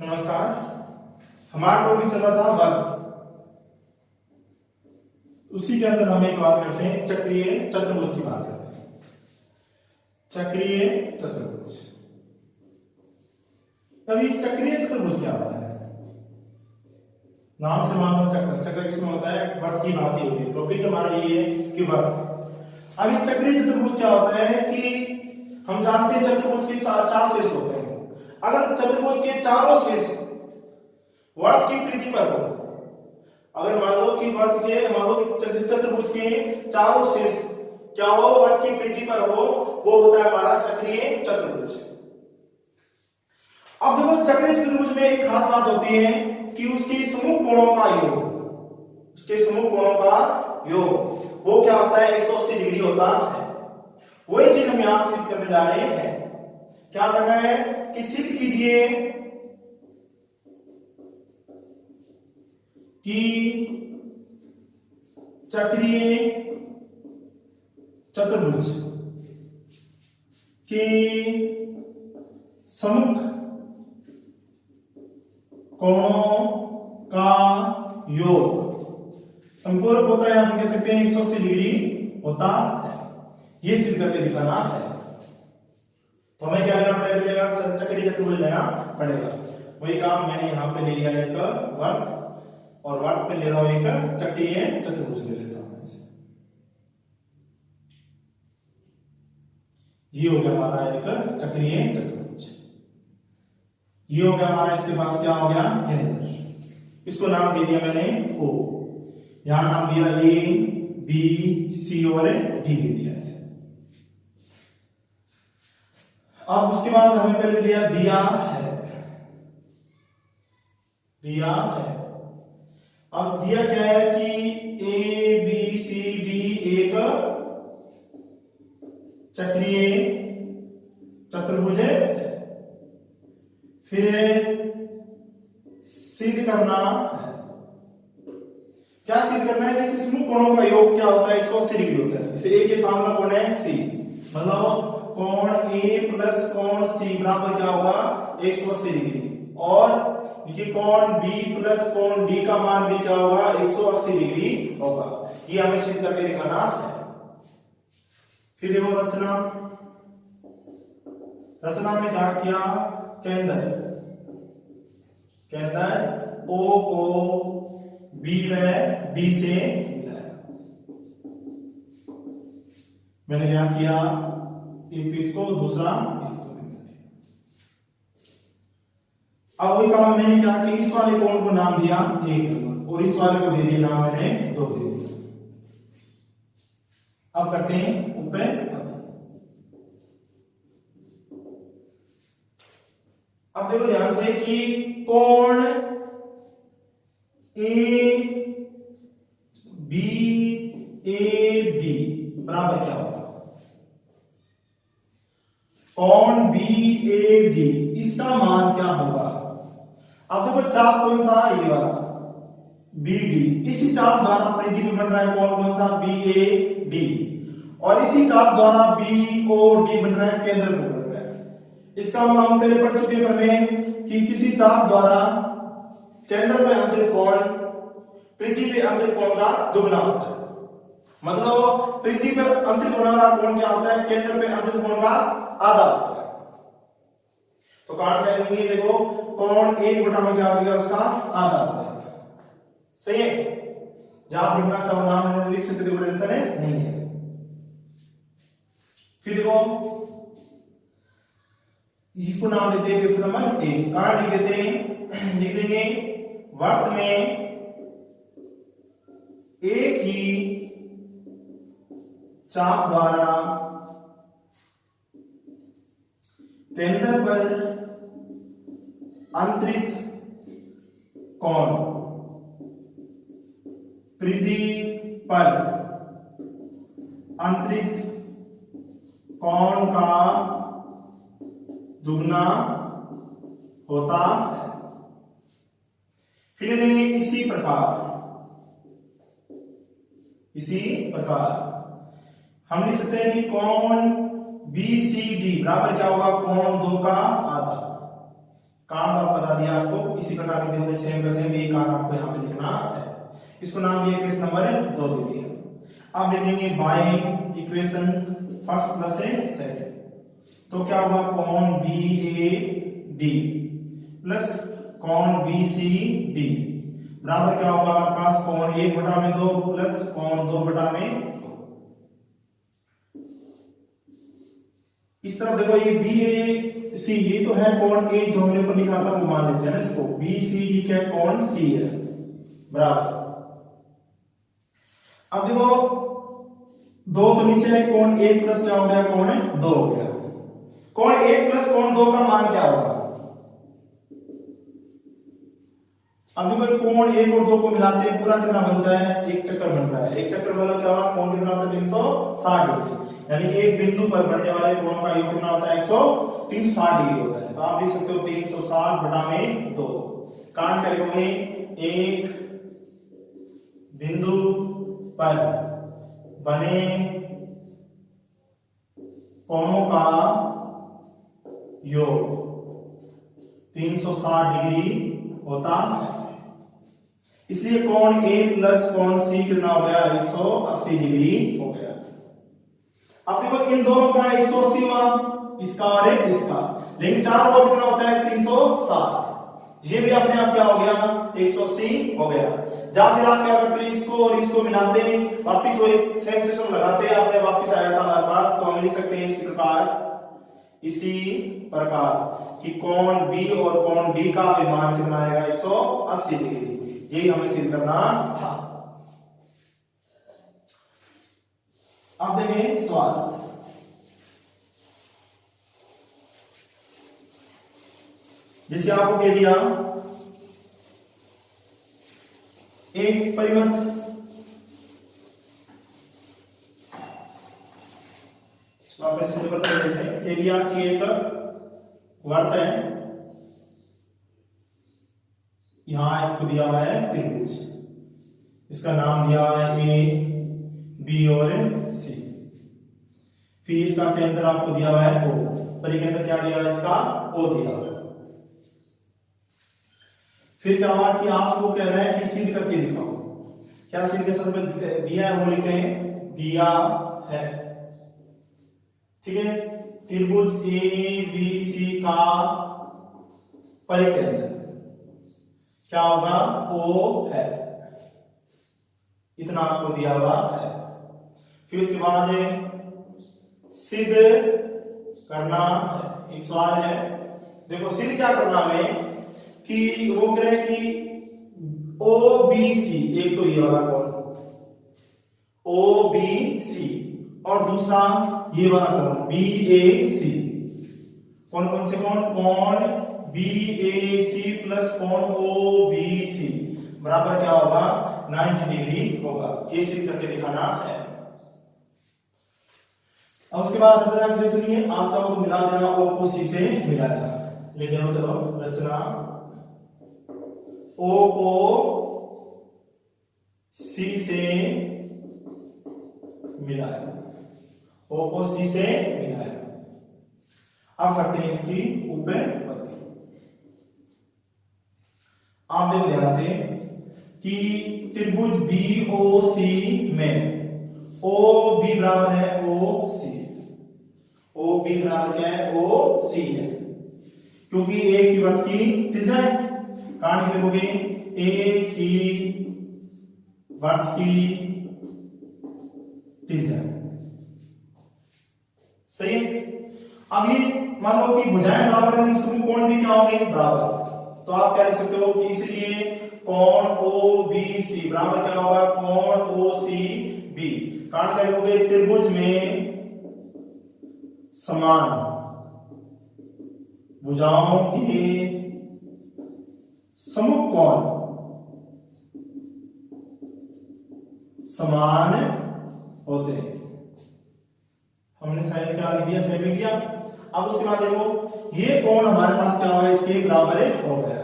नमस्कार। हमारा टॉपिक चल रहा था वर्ग। उसी के अंदर हम एक बात करते हैं, चक्रीय चतुर्भुज की बात करते हैं। चक्रीय चतुर्भुज। अभी चक्रीय चतुर्भुज क्या होता है? नाम से मानो चक्र, चक्र किसमें होता है? वर्ग की बात ही होती है। टॉपिक हमारा ये है कि वर्ग। अभी चक्रीय चतुर्भुज क्या होता है कि हम जानते हैं चतुर्भुज के चार शेष होते हैं। अगर चतुर्भुज के चारों शेष वर्ग की परिधि पर हो, अगर मान लो कि चतुर्भुज के चारों शेष क्या हो, वर्ग की परिधि पर हो, वो होता है हमारा चक्रीय चतुर्भुज। अब देखो चक्रीय चतुर्भुज में एक खास बात होती है कि उसके समूह कोणों का योग, उसके समूह कोणों का योग वो क्या होता है? 180 डिग्री होता है। वही चीज हम यहां सिद्ध करने जा रहे हैं। क्या करना है कि सिद्ध कीजिए कि चक्रीय चतुर्भुज के सम्मुख कोणों का योग संपूरक होता है, हम कह सकते हैं 180 डिग्री होता है। ये सिद्ध करके दिखाना है। तो हमें क्या लेना पड़ेगा? चक्रीय चतुर्भुज लेना पड़ेगा। वही काम मैंने यहां पे ले लिया, एक वर्ग, और वर्ग पे ले रहा हूं एक चक्रीय चतुर्भुज ले लेता हूं। ये हो गया हमारा एक चक्रीय चतुर्भुज। ये हो गया हमारा, इसके पास क्या हो गया? केंद्र। इसको नाम दे दिया मैंने O। यहां नाम दिया A, B, C और D दे दिया इसे। अब उसके बाद हमें पहले दिया है। अब दिया क्या है कि A, B, C, D एक चक्रीय चतुर्भुज है। फिर सिद्ध करना है। क्या सिद्ध करना है? कि समूह कोणों का योग क्या होता है? 180 डिग्री होता है। इसे A के सामने कोण है C, मतलब कोण A प्लस कोण C बराबर क्या होगा? 180 डिग्री। और ये कोण B प्लस कोण D का मान भी क्या होगा? 180 डिग्री होगा। ये हमें सिद्ध करके दिखाना है। फिर देखो रचना में क्या किया? केंद्र O को B में D से मिलाया। मैंने क्या किया? एक तो इसको, दूसरा इसको। अब वही काम मैंने क्या कि इस वाले कोण को नाम दिया 1 और इस वाले को दे दिया नाम मैंने 2 दे दिया। अब करते हैं ऊपर। अब देखो ध्यान से कि कोण BAD बराबर क्या होगा? कोण BAD इसका मान क्या होगा? अब देखो चाप कौन सा? ये वाला BD। इसी चाप द्वारा परिधि में बन रहा है कौन सा? BAD। और इसी चाप द्वारा BOD बन रहा है, केंद्र को बन रहा है। इसका मतलब हम पहले पढ़ चुके हैं कि किसी चाप द्वारा केंद्र पे अंतरित कोण परिधि पे अंतरित कोण का दुगना होता है। मतलब परिधि पे अंतरित कोण का कोण क्या होता है? केंद्र पे अंतरित कोण का आधा होता है। तो काट क्या लेंगे? देखो कोण 1 बटा में क्या हो जाएगा? उसका आधा हो जाएगा। सही है? जहां लिखना चाहो नाम मैंने लिख सकते हो, टेंशन है नहीं है। फिर देखो इसको नाम देते हैं क्वेश्चन नंबर 1। कहां लिख देते हैं? लिख देंगे वर्ग में एक ही चाप द्वारा केंद्र पर अंतरित कोण परिधि पर अंतरित कोण का दुगना होता है। फिर देंगे इसी प्रकार हम लिख सकते हैं कि कोण BCD बराबर क्या होगा? कोण 2 का आधा। कांड आप बता दिया आपको, इसी प्रकार के देखो सेम का सेम ये कांड आपको यहाँ पे लिखना है। इसको नाम दिया क्वेश्चन नंबर 2 दे दिया। अब देखेंगे by equation first plus second, तो क्या होगा कॉन BAD प्लस कॉन BCD बराबर क्या होगा हमारे पास कॉन 1/2 प्लस कॉन 2/2। इस तरफ देखो ये BAC ये तो है कॉन A जो हमने ऊपर लिखा था वो मान लेते हैं ना इसको, BCD क्या है कॉन C है बराबर। अब देखो 2 तो नीचे है, कॉन 1 प्लस क्या हो गया कॉन 2 हो गया। कॉन 1 प्लस कॉन 2 का मान क्या होगा? अब देखो कोण 1 और 2 को मिलाते हैं पूरा कितना बनता है? एक चक्कर बन रहा है। एक चक्कर मतलब क्या होगा कोण कितना होता है 360 डिग्री, यानी कि एक बिंदु पर बनने वाले कोणों का योग कितना होता है 360 डिग्री होता है। तो आप लिख सकते हो 360 बटा में 2। कांड करेंगे एक बिंदु पर बने कोणों का योग 360 डिग्री होता है, इसलिए कोण A प्लस कोण C कितना हो गया 180 डिग्री हो गया। अब देखो इन दोनों का 180 हुआ, इसका और एक इसका, लेकिन चारों का कितना होता है 360। ये भी अपने आप क्या हो गया 180 हो गया। या फिर आप क्या करते हैं इसको और इसको मिलाते हैं, वापिस वही सेम सिस्टम लगाते हैं, आपने वापिस आया था हमारे पास, तो हम लिख सकते हैं इसी प्रकार कि कोण B और कोण D का विमान कितना आएगा 180 डिग्री। यही हमें सिद्ध करना था। अब देखें सवाल, जैसे आपको कह दिया एक परिमत कह दिया कि एक वर्त है, यहां आपको दिया हुआ है त्रिभुज, इसका नाम दिया हुआ है A B और C, फिर इसका केंद्र आपको दिया हुआ है O, परिकेंद्र क्या दिया हुआ है इसका O दिया हुआ है। फिर क्या हुआ कि आपको कह रहा है कि सिद्ध करके दिखाओ, क्या सिद्ध के साथ में दिया है वो लिखते हैं दिया है, ठीक है। त्रिभुज ABC का परिकेंद्र क्या होगा O है, इतना आपको दिया हुआ है। फिर उसके बाद सिद्ध करना है, एक सवाल है, देखो सिद्ध क्या करना है कि वो कह रहे हैं कि OBC, एक तो ये वाला कोण OBC और दूसरा ये वाला कोण BAC, कौन कौन से कोण? कोण BAC प्लस कोण OBC बराबर क्या होगा 90 डिग्री होगा। ये सिद्ध करके दिखाना है। अब उसके बाद रचना की जरूरत नहीं है, आप चाहो तो मिला देना, O को C से मिला देना, लेकिन चलो रचना O को C से मिलाया, O को C से मिलाया। अब करते हैं इसकी ऊपर, आप देखो ध्यान से कि त्रिभुज BOC में OB बराबर है OC, OB बराबर क्या है OC है, क्योंकि एक ही वृत्त की त्रिज्या है। कारण की देखोगे एक ही वृत्त की त्रिज्या, सही है। अब ये मान लो कि भुजाएं बराबर है, लेकिन कोण भी क्या होंगे बराबर, तो आप क्या लिख सकते हो कि इसलिए कोण OBC बराबर क्या होगा कोण OCB। कारण क्या लिखोगे त्रिभुज में समान भुजाओं के सम्मुख कोण समान होते हैं। हमने साइन क्या लिख दिया, साइन लिख दिया। अब उसके बाद देखो ये कोण हमारे पास क्या होगा इसके बराबर हो गया।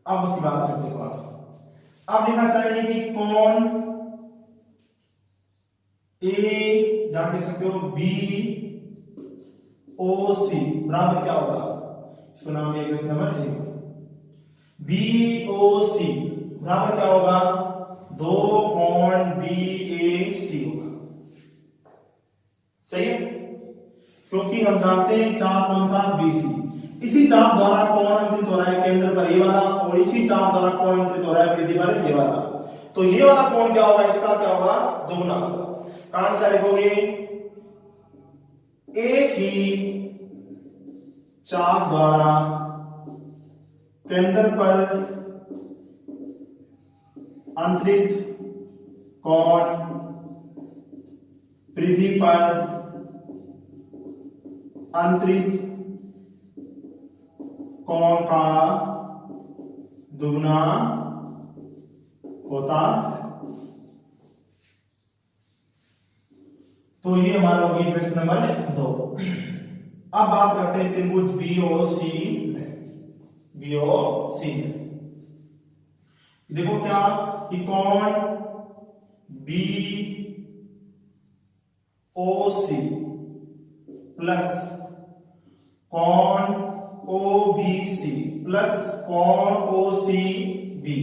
अब उसके बाद देखो आप लिखना चाहिए कि कोण A जान कह सकते हो B ओ सी बराबर क्या होगा, इसको नाम दिया क्वेश्चन नंबर 1। बी ओ सी बराबर क्या होगा, दो कोण बी ए सी होगा। सही है, क्योंकि हम जानते हैं चाप कौन सा, बीसी। इसी चाप द्वारा कोण अंतरित हो रहा है केंद्र पर ये वाला, और इसी चाप द्वारा कोण अंतरित हो रहा है परिधि पर ये वाला। तो ये वाला कोण क्या होगा, इसका क्या होगा, दोगुना होगा। कारण क्या लिखोगे, एक ही चाप द्वारा केंद्र पर अंतरित कोण परिधि पर अंतरित कोण का दुगुना होता है। तो ये हमारा हो गया क्वेश्चन नंबर 2। अब बात करते हैं त्रिभुज बीओसी में। बीओसी में देखो क्या कि कोण बी ओ सी प्लस कोण ओ बी सी प्लस कोण ओ सी बी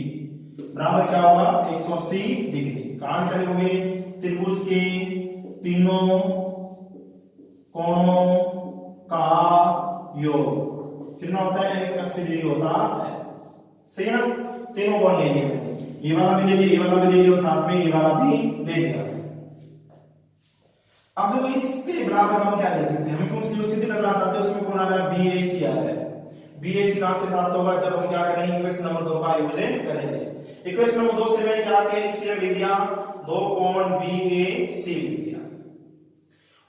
बराबर क्या होगा, 180 डिग्री। कारण क्या लिखोगे, त्रिभुज के तीनों कोणों का योग कितना होता है, 180 डिग्री होता है। सही है ना, तीनों कोण ले लिए, ये वाला भी ले लिया, ये वाला भी ले लिया, और साथ में ये वाला भी ले लिया। अब जो इसके बराबर हम क्या ले सकते हैं, हम क्योंकि सीधी करना चाहते हैं, उसमें कोण आ रहा है बीएसी आ रहा है। बीएसी कहां से प्राप्त होगा, जब हम क्या करेंगे, इक्वेशन नंबर 2 का यूज करेंगे। इक्वेशन नंबर 2 से मैंने क्या किया, इसलिए लिख दिया दो कोण बीएसी लिख दिया,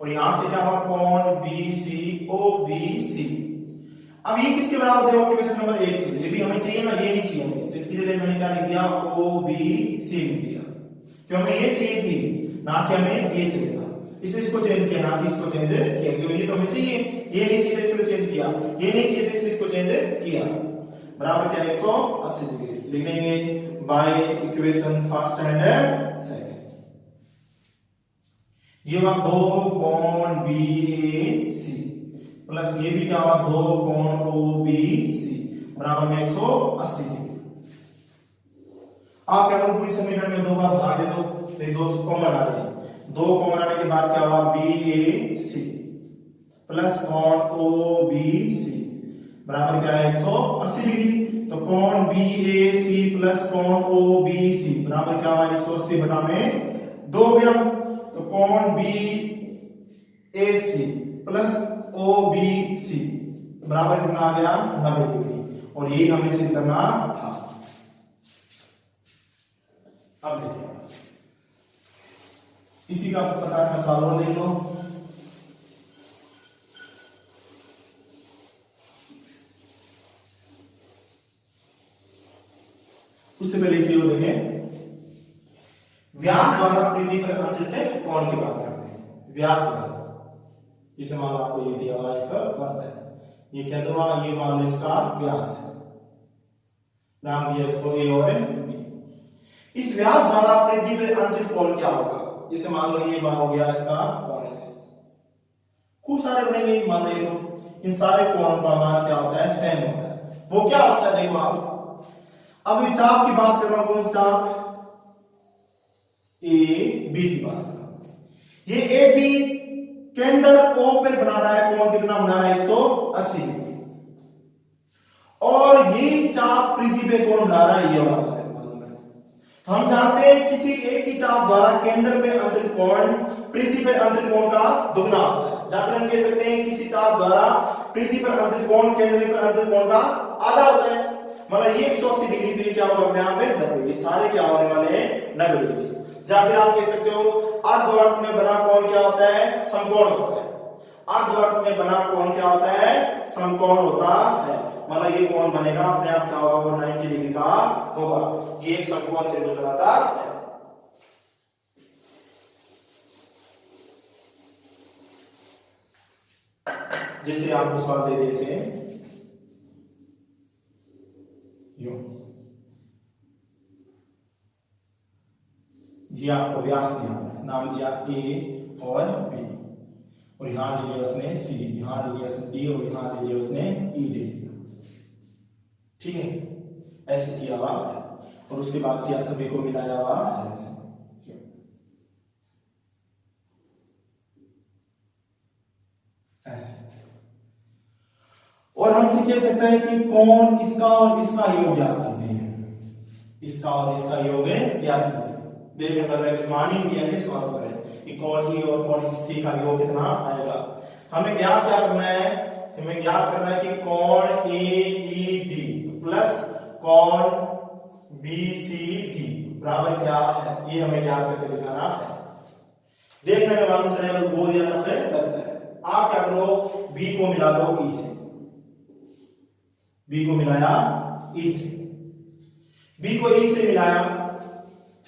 और यहां से क्या हुआ, कोण बीसीओबीसी। अब ये किसके बराबर देखो, इक्वेशन नंबर 1 से, ये भी हमें चाहिए ना, ये नहीं चाहिए हमें, तो इसकी जगह मैंने क्या लिख दिया, ओबीसी लिख दिया, क्यों हमें ये चाहिए थी ना कि हमें ये चाहिए था, इसलिए इसको चेंज किया ना कि इसको चेंज किया, क्यों ये तो हमें चाहिए, ये नहीं चाहिए इसलिए चेंज किया, ये नहीं चाहिए इसलिए इसको चेंज किया। बराबर क्या, 180 डिग्री लिख देंगे bye equation first and second. ये हुआ दो कोण बीएसी प्लस ये भी क्या हुआ, दो कोण ओबीसी बराबर में 180 डिग्री। आप क्या करो, पूरी समीकरण में दो बार भाग दे दो, तो ये दो कॉमन आ गए, दो कॉमन आने के बाद क्या हुआ, बीएसी प्लस कोण ओबीसी बराबर क्या है, 180 डिग्री। तो कोण बीएसी प्लस कोण ओबीसी बराबर क्या हुआ, 180 बटा में 2 हो गया। तो कोण बीएसी प्लस ओबीसी बराबर कितना आ गया, 90 डिग्री, और यही हमें सिद्ध करना था। अब देखिए इसी का प्रकार का सवाल और देख लो। उससे पहले एक चीज देखें, व्यास द्वारा परिधि पर अंतरित कोण की बात करते हैं। व्यास द्वारा, इसे मान लो आपको ये दिया हुआ एक वृत्त है, ये केंद्र हुआ, ये मान लो इसका व्यास है, नाम दिया इसको ए और बी। इस व्यास द्वारा परिधि पर अंतरित कोण क्या होगा, जैसे मान लो ये मान हो गया इसका कोण ऐसे, खूब सारे बनेंगे, मान लो तो इन सारे कोणों का मान क्या होता है, सेम होता है। वो क्या होता है, देखो आप, अब ये चाप की बात कर रहा हूं, कौन सा चाप, ए बी की बात कर रहा हूं। ये ए बी केंद्र ओ पर बना रहा है कोण, कितना बना रहा है, 180 डिग्री, और ये चाप परिधि पे कोण बना रहा है, ये वाला है। तो हम जानते हैं किसी एक ही चाप द्वारा केंद्र पे अंतरित कोण परिधि पर अंतरित कोण का दुगना होता है, या फिर हम कह सकते हैं किसी चाप द्वारा परिधि पर अंतरित कोण केंद्र पर अंतरित कोण का आधा होता है। मतलब ये 180 डिग्री, तो ये क्या होगा अपने आप में 90, ये सारे क्या होने वाले हैं, 90 डिग्री। या फिर आप कह सकते हो अर्धवर्त में बना कोण क्या होता है, समकोण होता है। अर्धवर्त में बना कोण क्या होता है, समकोण होता है। मतलब ये कोण बनेगा अपने आप क्या होगा, वो 90 डिग्री का होगा। ये एक समकोण त्रिभुज बनाता है। जैसे आपको सवाल दे दिए यूं, जी आपको व्यास दिया है, नाम दिया ए और बी, और यहां ले लिया उसने सी, यहां ले लिया उसने डी और यहां ले लिया उसने ई ले लिया। ठीक है, ऐसे किया हुआ और उसके बाद किया सभी को मिलाया हुआ ऐसे। और हमसे कह सकता है कि कौन इसका और इसका योग ज्ञात कीजिए, इसका और इसका योग ज्ञात कीजिए। देखने पर कुछ मान ही दिया, किस मालूम करें कि कौन ई और कौन सी का योग कितना आएगा। हमें ज्ञात क्या करना है, हमें ज्ञात करना है कि कौन ए ई डी प्लस कौन बी सी डी बराबर क्या है, ये हमें ज्ञात करके दिखाना है। देखने में मालूम चलेगा तो बहुत ज्यादा टफ लगता है। आप क्या करो, बी को मिला दो ई से, बी को मिलाया ई से, बी को ई से मिलाया,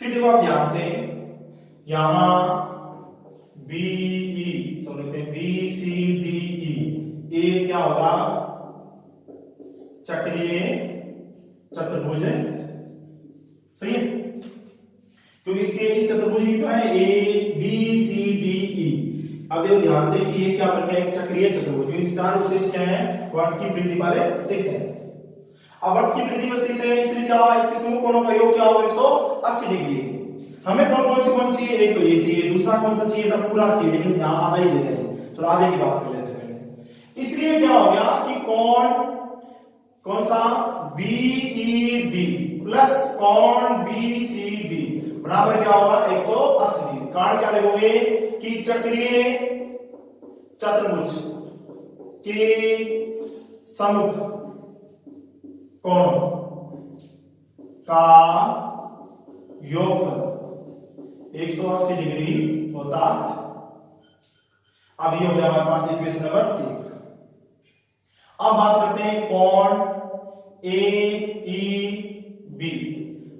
फिर देखो आप ध्यान से यहां बी ई तो लिखते हैं बी सी डी ई, ये क्या होगा चक्रीय चतुर्भुज, सही है, क्योंकि इसके इस चतुर्भुज की क्या है A B C D E. अब देखो ध्यान से कि ये क्या बन गया, एक चक्रीय चतुर्भुज, क्योंकि चार अवशेष क्या है, वर्त की परिधि पर स्थित है। अब वर्त की परिधि पर स्थित है इसलिए क्या हुआ, इसके समूह कोणों का योग क्या होगा 180 डिग्री। हमें कौन कौन चाहिए, एक तो ये चाहिए, दूसरा कौन सा चाहिए था, पूरा चाहिए, लेकिन यहां आधा ही दे रहे हैं, चलो आधे की बात कर लेते हैं पहले। इसलिए क्या हो गया कि कौन सा BED प्लस कौन BCD बराबर क्या होगा 180 डिग्री। कारण क्या लिखोगे कि चक्रीय चतुर्भुज के सम्मुख कोण का योगफल 180 डिग्री होता है। अब ये हो गया हमारे पास इक्वेशन नंबर 1। अब बात करते हैं कोण AEB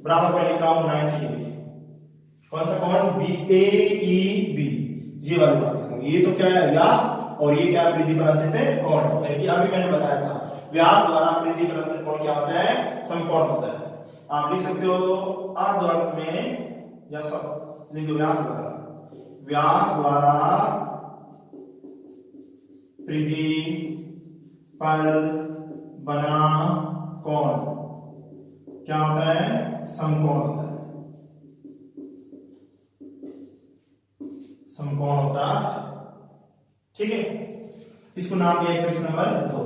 बराबर मैं लिख रहा हूं 90 डिग्री। कौन सा कोण AEB, ये वाली बात करूंगा। ये तो क्या है व्यास और ये क्या परिधि पर अंतरित कोण, यानी कि अभी मैंने बताया था व्यास द्वारा परिधि पर अंतरित कोण क्या होता है, समकोण होता है। आप लिख सकते हो अर्धवर्त में या सब लिख दो व्यास द्वारा परिधि पर बना कोण क्या होता है, समकोण होता है, समकोण होता है। ठीक है, इसको नाम दिया इक्वेशन नंबर 2।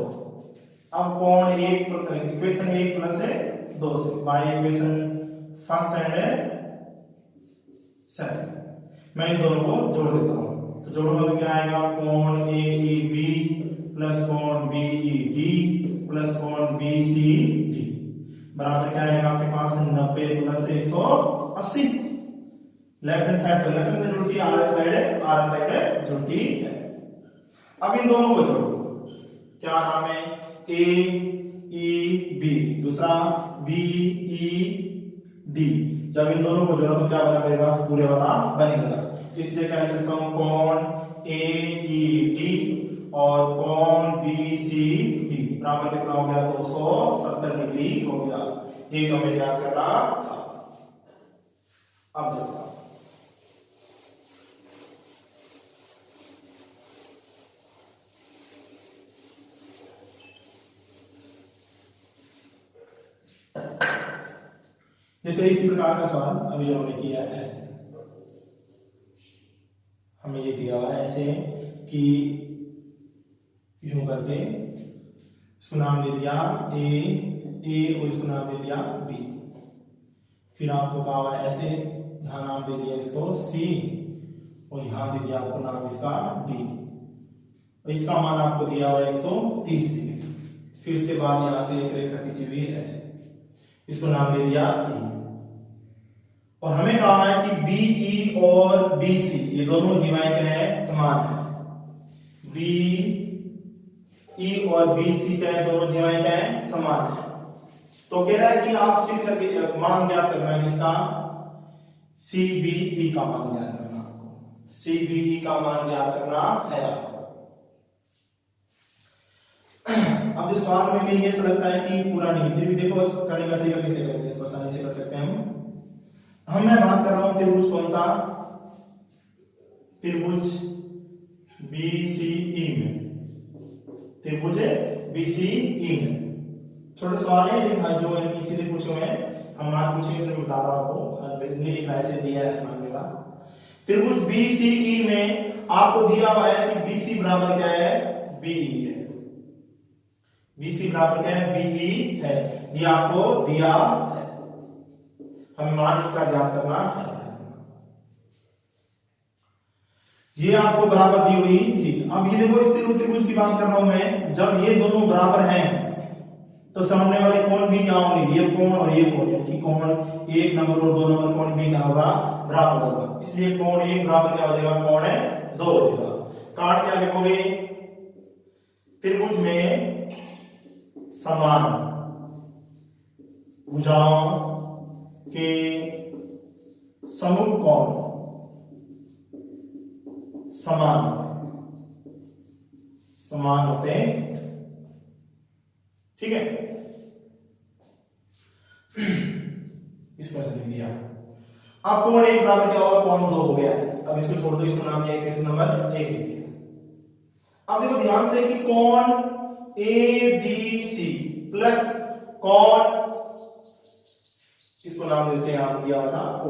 अब कोण इक्वेशन 1 प्लस 2 से bye equation first and second मैं इन दोनों को जोड़ देता हूं। तो जोड़ूंगा तो क्या आएगा, कोण AEB प्लस कोण BED प्लस कोण BCD बराबर क्या आएगा आपके पास 90 प्लस 180। लेफ्ट हैंड साइड तो लेफ्ट हैंड साइड जुड़ती है, आर साइड जुड़ती है। अब इन दोनों को जोड़ो, क्या नाम है AEB दूसरा BED। जब इन दोनों को जोड़ा तो क्या बना मेरे पास पूरे वाला बनेगा। इसलिए क्या लिख सकता हूं कोण AED और कोण BCD बराबर कितना हो गया 270 डिग्री हो गया। ये तो हमें याद करना था। अब देखो जैसे इसी प्रकार का सवाल अभी जो हमने किया है, ऐसे हमें ये दिया हुआ है ऐसे कि यूं करके इसको नाम दे दिया ए और इसको नाम दे दिया बी, फिर आपको कहा हुआ है ऐसे यहां नाम दे दिया इसको सी और यहां दे दिया आपको नाम इसका डी और इसका मान आपको दिया हुआ है 130 डिग्री। फिर उसके बाद यहां से एक रेखा खींची हुई है ऐसे, इसको नाम दे दिया ई। और हमें कहा है कि BE और BC ये दोनों जीवाएं क्या है, समान है। BE और BC क्या है, दोनों जीवाएं क्या है, समान है। तो कह रहा है कि आप सिद्ध करके मान ज्ञात करना है किसका, CBE का मान ज्ञात करना आपको, CBE का मान ज्ञात करना है आपको। अब जो सवाल में कहीं ऐसा लगता है कि पूरा नहीं, फिर भी देखो करने का तरीका कैसे करेंगे, इसको आसानी से कर सकते हैं मैं बात कर रहा हूं त्रिभुज कौन सा, त्रिभुज BCE में, त्रिभुज BCE में। छोटे सवाल है लेकिन जो इसीलिए पूछे हुए हैं, हम मान पूछे इसलिए बता रहा हूं आपको, नहीं लिखना ऐसे दिया है मान मेरा। त्रिभुज BCE में आपको दिया हुआ है कि BC बराबर क्या है, BE है। BC बराबर क्या है, BE है, ये आपको दिया है, हमें मान इसका ज्ञात करना है। ये आपको बराबर दी हुई थी। अब ये देखो इस त्रिभुज की बात कर रहा हूं मैं, जब ये दोनों बराबर हैं तो सामने वाले कोण भी क्या होंगे, ये कोण और ये कोण, यानी कोण 1 नंबर और 2 नंबर कोण भी क्या होगा, बराबर होगा। इसलिए कोण 1 बराबर क्या हो जाएगा, कोण 2 हो जाएगा। कारण क्या लिखोगे, त्रिभुज में समान भुजाओं के समूह कोण समान होते हैं, ठीक है। इस पर लिख दिया। अब कोण 1 बराबर क्या होगा, कोण 2 हो गया। अब इसको छोड़ दो, इसको नाम दिया क्वेश्चन नंबर 1 लिख दिया। अब देखो ध्यान से कि कोण ABC प्लस कोण, इसको नाम देते हैं, आप दिया था O,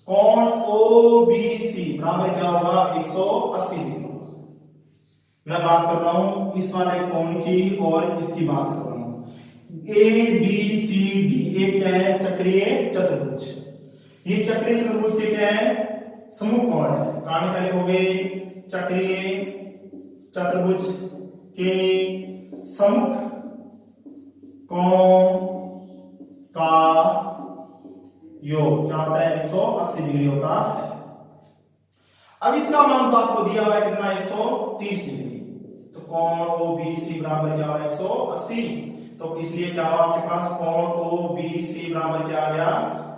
कोण OBC बराबर क्या होगा, 180 डिग्री। मैं बात कर रहा हूं इस वाले कोण की और इसकी बात कर रहा हूं। ABCD ये क्या है, चक्रीय चतुर्भुज। ये चक्रीय चतुर्भुज के क्या है, समूह कोण है। कारण क्या लिखोगे, चक्रीय चतुर्भुज के समूह कोण का योग क्या होता है, 180 डिग्री होता है। अब इसका मान तो आपको दिया हुआ है कितना, 130 डिग्री। तो कोण OBC बराबर क्या होगा, 180। तो इसलिए क्या हुआ आपके पास, कोण OBC बराबर क्या आ गया,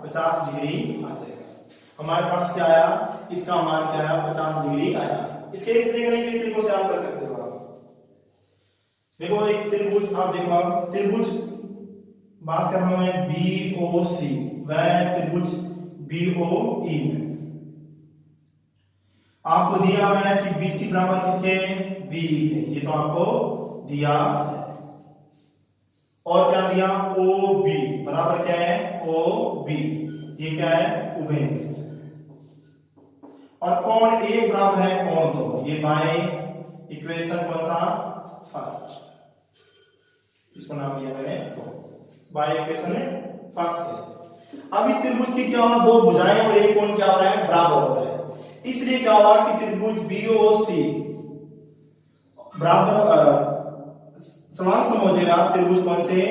50 डिग्री आ जाएगा। हमारे पास क्या आया, इसका मान क्या आया, 50 डिग्री आया। इसके लिए कितने तरीकों से आप कर सकते हो। देखो एक त्रिभुज, आप देखो आप त्रिभुज बात कर रहा हूं मैं BOC, वह त्रिभुज BOE में आपको दिया हुआ है कि BC बराबर किसके, BE के, ये तो आपको दिया है। और क्या दिया, OB बराबर क्या है, OB, ये क्या है, उभयनिष्ठ। और कोण 1 बराबर है कोण 2, ये बाय इक्वेशन कौन सा, फर्स्ट, इसको नाम दिया मैंने तो बाय इक्वेशन फर्स्ट से। अब इस त्रिभुज की क्या होगा, 2 भुजाएं और एक कोण क्या हो रहा है, बराबर हो रहा है। इसलिए क्या होगा कि त्रिभुज BOC बराबर समान सम हो जाएगा त्रिभुज कौन से,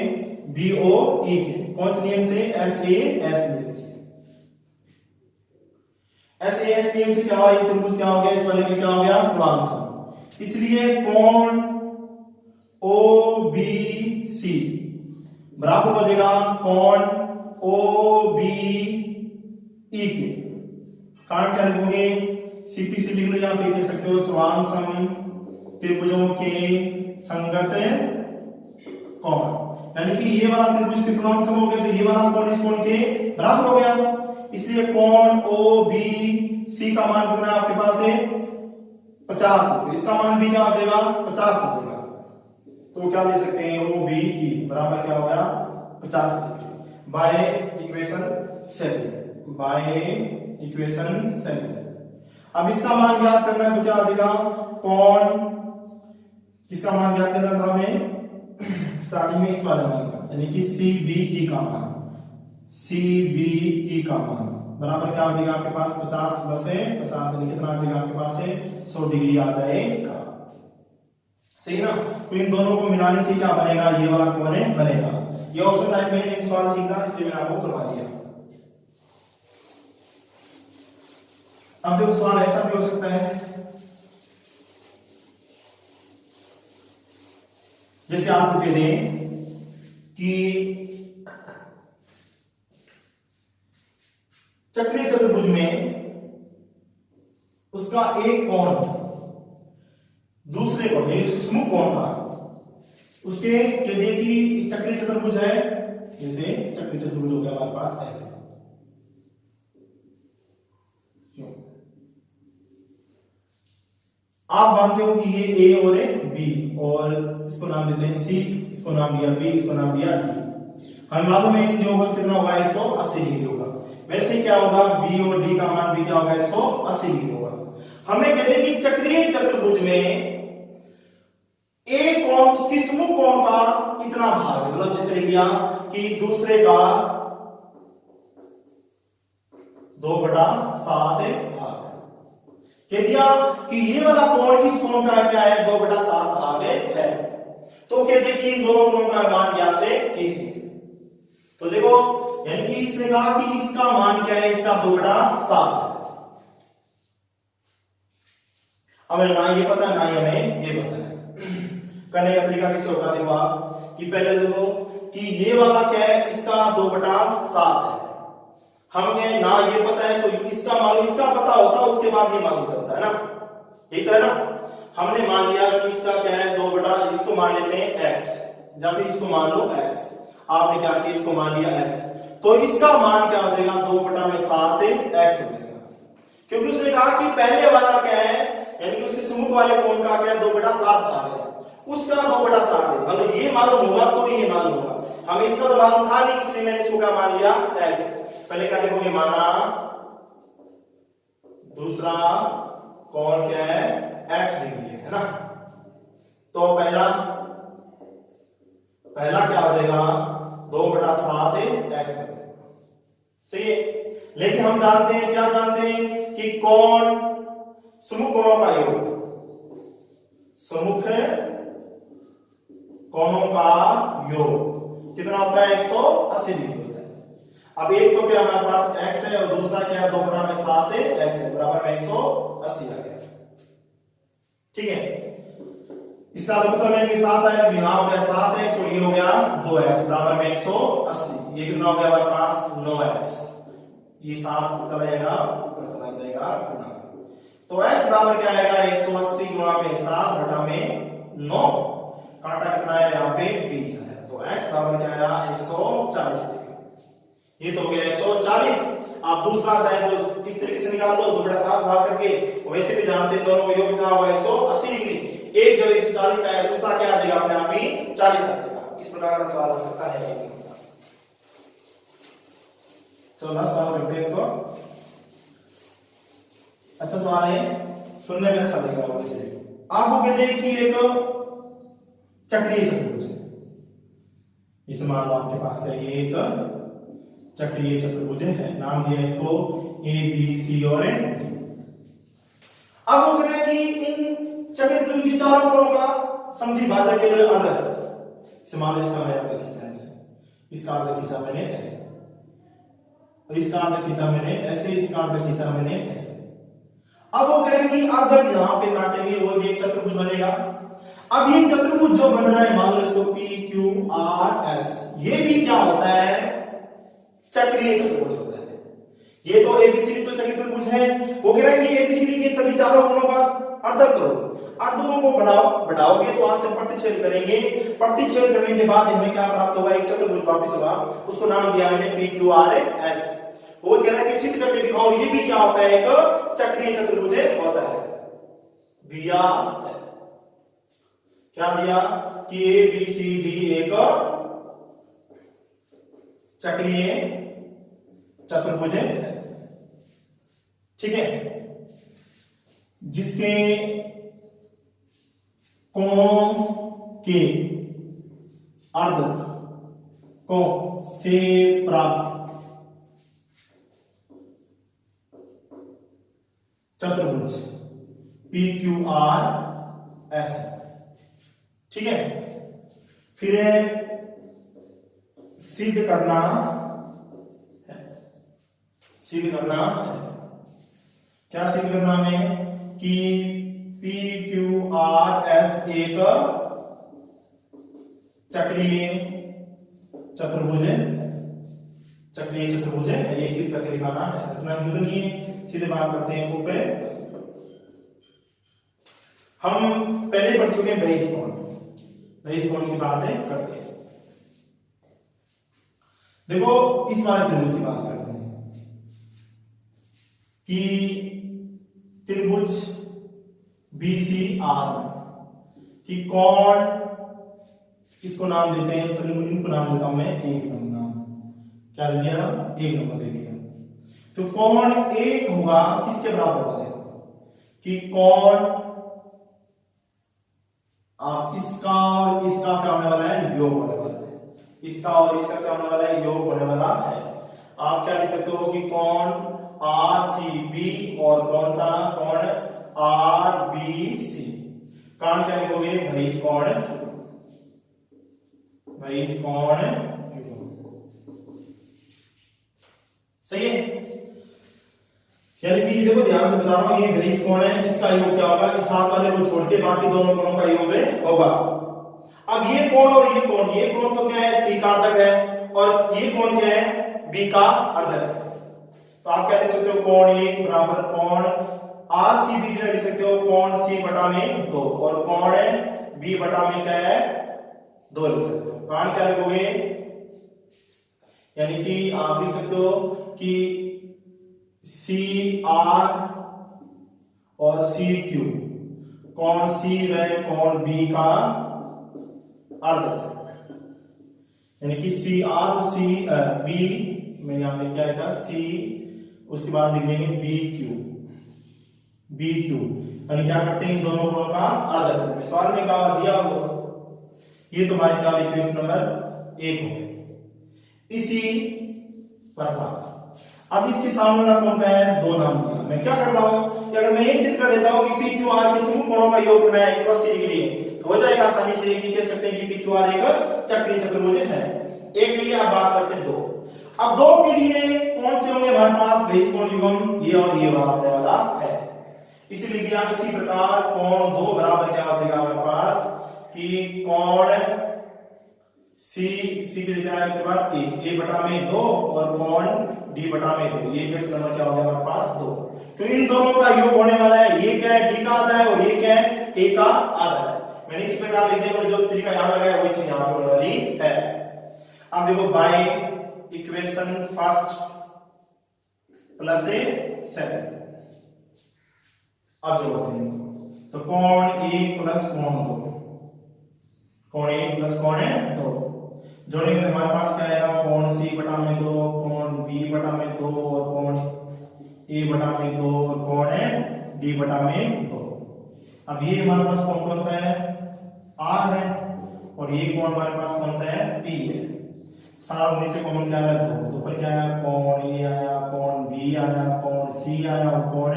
BOE के, कौन से नियम से, SAS नियम से। SAS नियम से क्या हुआ, ये त्रिभुज क्या हो गया, इस वाले का क्या हो गया, समान सम। इसलिए कोण OBC बराबर हो जाएगा कोण OBE के। कारण क्या लिखोगे, CPC लिख लो या फिर कह सकते हो समान सम त्रिभुजों के संगत कोण, यानी कि ये वाला त्रिभुज के समान सम हो गया तो ये वाला कोण इस कोण के बराबर हो गया। इसलिए कोण OBC का मान कितना आपके पास है, 50, तो इसका मान भी क्या हो जाएगा, 50 हो जाएगा। तो क्या दे सकते हैं, OBE बराबर क्या हो गया, 50 बाय इक्वेशन 7, बाय इक्वेशन 7। अब इसका मान ज्ञात करना है तो क्या आ जाएगा, कोण, किसका मान ज्ञात करना था हमें स्टार्टिंग में, इस वाले मान का, यानी कि CBE का मान, CBE का मान बराबर क्या आ जाएगा आपके पास, 50 प्लस 50, यानी कितना आ जाएगा आपके पास है, 100 डिग्री आ जाएगा। सही ना। तो इन दोनों को मिलाने से क्या बनेगा, ये वाला कोण बनेगा। ये ऑप्शन टाइप में एक सवाल ठीक था, इसलिए मैंने आपको करवा दिया। अब देखो सवाल ऐसा भी हो सकता है, जैसे आपको कह दें कि चक्रीय चतुर्भुज में उसका एक कोण दूसरे कोण, समूह कोण था, उसके कह दिए कि चक्रीय चतुर्भुज है, जैसे चक्रीय चतुर्भुज हो गया हमारे पास ऐसे, आप मानते हो कि ये ए और ए बी, और इसको नाम देते हैं सी, इसको नाम दिया बी, इसको नाम दिया डी। हमें मालूम है इन जो होगा कितना होगा 180 डिग्री होगा। वैसे क्या होगा बी और डी का मान भी क्या होगा 180 डिग्री होगा। हमें कहते हैं कि चक्रीय चतुर्भुज में एक कोण उसकी समूह कोण का इतना भाग, मतलब जैसे लिया कि दूसरे का 2/7 भाग कह दिया कि ये वाला कोण इस कोण का क्या है 2/7 भाग है। तो कहते कि इन दोनों कोणों का मान ज्ञात है किसी। तो देखो यानी कि इसने कहा कि इसका मान क्या है, इसका 2/7 है। हमें ना ये पता ना ही हमें ये पता है। करने का तरीका कैसे होगा, देखो आप कि पहले देखो कि ये वाला क्या है, इसका 2/7 है। हम क्या ना ये पता है तो इसका मालूम, इसका पता होता है उसके बाद ये मालूम चलता है ना, यही तो है ना। हमने मान लिया कि इसका क्या है 2 इसको मान लेते हैं x, या फिर इसको मान लो x। आपने क्या किया, इसको मान लिया x, तो इसका मान क्या हो जाएगा 2/7 x हो जाएगा। क्योंकि उसने कहा कि पहले वाला क्या है, यानी कि उसके सम्मुख वाले कोण का क्या 2/7 भाग है, उसका 2/7 है। मतलब ये मालूम होगा तो ये मालूम होगा। हमें इसका तो मालूम था नहीं, इसलिए मैंने इसको क्या मान लिया x। पहले क्या देखोगे, माना दूसरा कोण क्या है x डिग्री है ना। तो पहला क्या हो जाएगा 2/7 x, सही है। लेकिन हम जानते हैं, क्या जानते हैं कि कोण सम्मुख कोणों का योग, सम्मुख कोणों का योग कितना होता है 180 डिग्री होता है। अब एक तो क्या हमारे पास x है और दूसरा क्या 2/7 x है, बराबर में 180 आ गया। ठीक है, इसका मतलब है कि 7 आएगा, यहां हो गया 7x और ये हो गया 2x, बराबर में 180। ये कितना हो गया हमारे पास 9x। ये 7 चला जाएगा ऊपर चला जाएगा गुणा, तो x बराबर क्या आएगा 180 गुणा में 7 बटा में 9, कांटा कितना है यहाँ पे 20 है। तो x बराबर क्या आया 140 डिग्री। ये तो हो गया 140। आप दूसरा चाहे तो किस तरीके से निकाल लो 2/7 भाग करके, वैसे भी जानते हैं दोनों का योग कितना होगा 180 डिग्री। एक जब 140 आया दूसरा क्या आ जाएगा अपने आप ही 40 आ जाएगा। इस प्रकार का सवाल आ सकता है। चलो लास्ट सवाल करते हैं इसको। अच्छा सवाल है, सुनने में अच्छा लगेगा। वैसे आपको कहते हैं कि एक चक्रीय चतुर्भुज है, इसे मान लो आपके पास का ये एक चक्रीय चतुर्भुज है, नाम दिया इसको ए बी सी और डी। अब वो कहते हैं कि इन चक्रीय चतुर्भुज के चारों कोणों का समद्वि भाजक के लिए अर्ध, इसे मान लो इसका मैंने अर्ध खींचा ऐसे, इसका अर्ध खींचा मैंने ऐसे, और इसका अर्ध खींचा मैंने ऐसे, इसका अर्ध खींचा मैंने ऐसे। अब वो कह रहे हैं कि अर्ध यहां पे काटेंगे वो भी एक चतुर्भुज बनेगा। अब ये चतुर्भुज जो बन रहा है मान लो इसको पी क्यू आर एस, ये भी क्या होता है चक्रीय चतुर्भुज होता है। ये तो एबीसीडी तो चक्रीय चतुर्भुज है। वो कह रहा है कि एबीसीडी के सभी चारों कोणों का अर्ध करो, अर्धों को बढ़ाओगे तो आपसे प्रतिच्छेद करेंगे, प्रतिच्छेद करने के बाद हमें क्या प्राप्त होगा एक चतुर्भुज वापस होगा, उसको नाम दिया मैंने पी क्यू आर एस। वो कह रहा है कि सिद्ध करके दिखाओ ये भी क्या होता है एक चक्रीय चतुर्भुज होता है। दिया है क्या दिया कि ए बी सी डी एक चक्रीय चतुर्भुज है, ठीक है, जिसके कोणों के अर्ध को से प्राप्त चतुर्भुज पी क्यू आर एस, ठीक है। फिर सिद्ध करना है, सिद्ध करना है, क्या सिद्ध करना में कि पी क्यू आर एस एक चक्रीय चतुर्भुज है, चक्रीय चतुर्भुज है, ये सिद्ध करके दिखाना है। रचना जुड़नी है, सीधे बात करते हैं ऊपर। हम पहले पढ़ चुके हैं बहिष कोण, बहिष कोण की बातें करते हैं। देखो इस वाले त्रिभुज की बात करते हैं कि त्रिभुज BCR कि कोण, किसको नाम देते हैं, चलो इनको नाम देता हूं मैं एक नाम, क्या दे दिया, एक नंबर दे दिया। तो कोण एक होगा किसके बराबर होगा, देखो कि कोण इसका और इसका क्या होने वाला है, योग होने वाला है, इसका और इसका क्या होने वाला है, योग होने वाला है। आप क्या लिख सकते हो कि कोण RCB और कौन सा कोण RBC, कारण क्या लिखोगे, भैस कोण, भैस कोण, सही है। यानी कि देखो ध्यान से बता रहा हूं, ये भैस कोण है, इसका योग क्या होगा, इस हाथ वाले को छोड़ के बाकी दोनों कोणों का योग होगा। अब ये कोण और ये कोण तो क्या है, C का अर्धक है, और ये कोण क्या है, B का अर्धक है। तो आप क्या लिख सकते हो, कोण A बराबर कोण RCB की जगह लिख सकते हो कोण C बटा में 2, और कोण B बटा में क्या है, 2 लिख सकते हो। कारण क्या लिखोगे, यानी कि आप लिख सकते हो कि CR और CQ, कोण C व कोण B का अर्धक, यानी कि CR और B में यहां पे क्या आएगा, C, उसके बाद लिख देंगे BQ, यानी क्या करते हैं, इन दोनों कोणों का अर्धक करते। सवाल में क्या दिया हो, ये तुम्हारी क्या इक्वेशन नंबर 1 हो गई। इसी प्रकार अब इसके सामने वाला कोण क्या है, 2 नाम दिया। मैं क्या कर रहा हूं कि अगर मैं ये सिद्ध कर देता हूं कि PQR के समूह कोणों का योग कितना है, 180 डिग्री है, तो हो जाएगा आसानी से कि कह सकते हैं कि PQR एक चक्रीय चतुर्भुज है। एक के लिए आप बात करते हैं 2, अब 2 के लिए कौन से होंगे हमारे पास, भैस कोण युग्म ये और ये वाला है, इसीलिए लिखा इसी प्रकार कोण 2 बराबर क्या हो जाएगा हमारे पास कि कोण C की जगह के बाद A बटा में 2 और कोण D बटा में 2, ये इक्वेशन नंबर क्या हो गया हमारे पास 2। तो इन दोनों का योग होने वाला है, ये क्या है, D का आधा है और ये क्या है, A का आधा है। मैंने इस प्रकार लिख दिया, जो तरीका यहां लगाया वही चीज यहां पे होने वाली है। अब देखो बाय इक्वेशन फर्स्ट प्लस 7, अब जो होते हैं तो कोण 1 प्लस कोण 2, कोण 1 प्लस कोण 2 जोड़ेंगे तो हमारे पास क्या आएगा, कोण C बटा में 2, कोण B बटा में 2 और कोण A बटा में 2 और कोण D बटा में 2। अब ये हमारे पास कोण कौन सा है, R है, और ये कोण हमारे पास कौन सा है, P है। सारा नीचे कॉमन क्या है, 2, तो ऊपर क्या आया, कोण A आया, कोण B आया, कोण C आया और कोण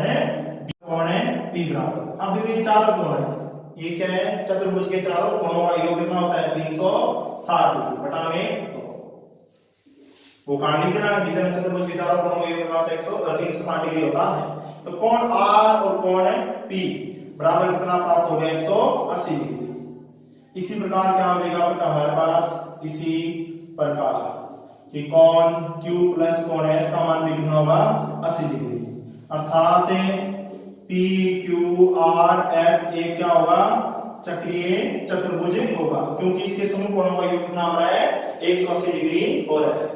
P बराबर। अब देखो ये चारों कोण है, ये क्या है, चतुर्भुज के चारों कोणों का योग कितना होता है, 360 डिग्री बटा में 2। वो कांड लिख देना, विकर्ण चतुर्भुज के चारों कोणों का योग कितना होता है, 360 डिग्री होता है। तो कोण R और कोण P बराबर कितना प्राप्त हो गया, 180 डिग्री। इसी प्रकार क्या हो जाएगा बेटा हमारे पास, इसी प्रकार कि कोण Q प्लस कोण S का मान भी कितना होगा, 80 डिग्री, अर्थात PQRS एक क्या होगा, चक्रीय चतुर्भुज होगा, क्योंकि इसके समूह कोणों का योग कितना हो रहा है, 180 डिग्री हो रहा है।